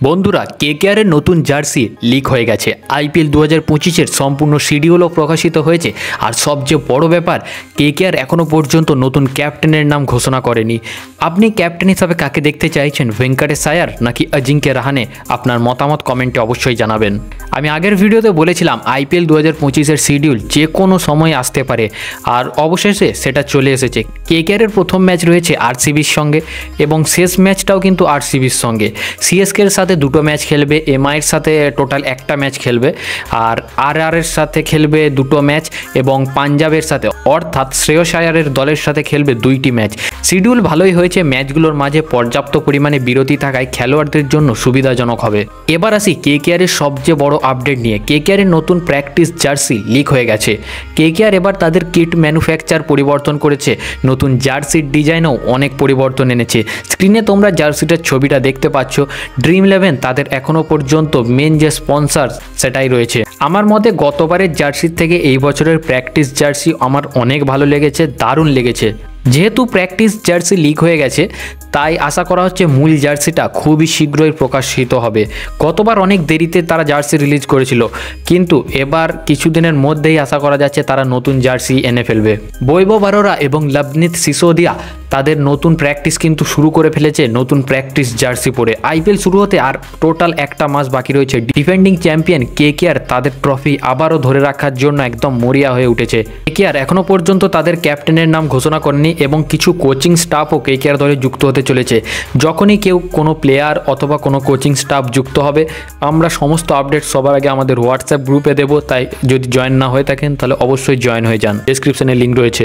বন্ধুরা কেকেআরের নতুন jersey leak হয়ে গেছে। আইপিএল 2025-এর সম্পূর্ণ শিডিউলও প্রকাশিত হয়েছে। আর সবচেয়ে বড় ব্যাপার, কেকেআর এখনও পর্যন্ত নতুন ক্যাপ্টেনের নাম ঘোষণা করেনি। আপনি ক্যাপ্টেন হিসাবে কাকে দেখতে চাইছেন, ভেঙ্কটেশ আয়ার নাকি অজিঙ্ক্য রাহানে? আপনার মতামত কমেন্টে অবশ্যই জানাবেন। আমি আগের ভিডিওতে বলেছিলাম আইপিএল 2025-এর শিডিউল যে কোনো সময় আসতে পারে, আর অবশেষে সেটা চলে এসেছে। কেকেআরের প্রথম ম্যাচ রয়েছে আরসিবির সঙ্গে এবং শেষ ম্যাচটাও কিন্তু আরসিবির সঙ্গে। সিএসকের সাথে দুটো ম্যাচ খেলবে, এমআইয়ের সাথে টোটাল একটা ম্যাচ খেলবে, আর আরআরের সাথে খেলবে দুটো ম্যাচ এবং পাঞ্জাবের সাথে অর্থাৎ শ্রেয়স আয়ারের দলের সাথে খেলবে দুইটি ম্যাচ। শিডিউল ভালোই হয়েছে, ম্যাচগুলোর মাঝে পর্যাপ্ত পরিমাণে বিরতি থাকায় খেলোয়াড়দের জন্য সুবিধাজনক হবে। এবার আসি কেকেআরের সবচেয়ে বড় আপডেট নিয়ে। কেকেআরের নতুন প্র্যাকটিস জার্সি লিক হয়ে গেছে। কেকেআর এবার তাদের কিট ম্যানুফ্যাকচার পরিবর্তন করেছে, নতুন জার্সির ডিজাইনেও অনেক পরিবর্তন এনেছে। স্ক্রিনে তোমরা জার্সিটার ছবিটা দেখতে পাচ্ছ। ড্রিম11 তাদের এখনও পর্যন্ত মেন যে স্পন্সর সেটাই রয়েছে। আমার মতে গতবারের জার্সির থেকে এই বছরের প্র্যাকটিস জার্সি আমার অনেক ভালো লেগেছে, দারুণ লেগেছে। যেহেতু প্র্যাকটিস জার্সি লিক হয়ে গেছে, তাই আশা করা হচ্ছে মূল জার্সিটা খুবই শীঘ্রই প্রকাশিত হবে। গতবার অনেক দেরিতে তারা জার্সি রিলিজ করেছিল, কিন্তু এবার কিছুদিনের মধ্যেই আশা করা যাচ্ছে তারা নতুন জার্সি এনে ফেলবে। বৈভব আরোরা এবং লবনীত সিসোদিয়া তাদের নতুন প্র্যাকটিস কিন্তু শুরু করে ফেলেছে নতুন প্র্যাকটিস জার্সি পরে। আইপিএল শুরু হতে আর টোটাল একটা মাস বাকি রয়েছে। ডিফেন্ডিং চ্যাম্পিয়ন কেকেআর তাদের ট্রফি আবারও ধরে রাখার জন্য একদম মরিয়া হয়ে উঠেছে। কেকেআর এখনও পর্যন্ত তাদের ক্যাপ্টেনের নাম ঘোষণা করেনি এবং কিছু কোচিং স্টাফও কেকেআর দলে যুক্ত হতে চলেছে। যখনই কেউ কোনো প্লেয়ার অথবা কোনো কোচিং স্টাফ যুক্ত হবে, আমরা সমস্ত আপডেট সবার আগে আমাদের হোয়াটসঅ্যাপ গ্রুপে দেবো। তাই যদি জয়েন না হয়ে থাকেন তাহলে অবশ্যই জয়েন হয়ে যান, ডেসক্রিপশনে লিঙ্ক রয়েছে।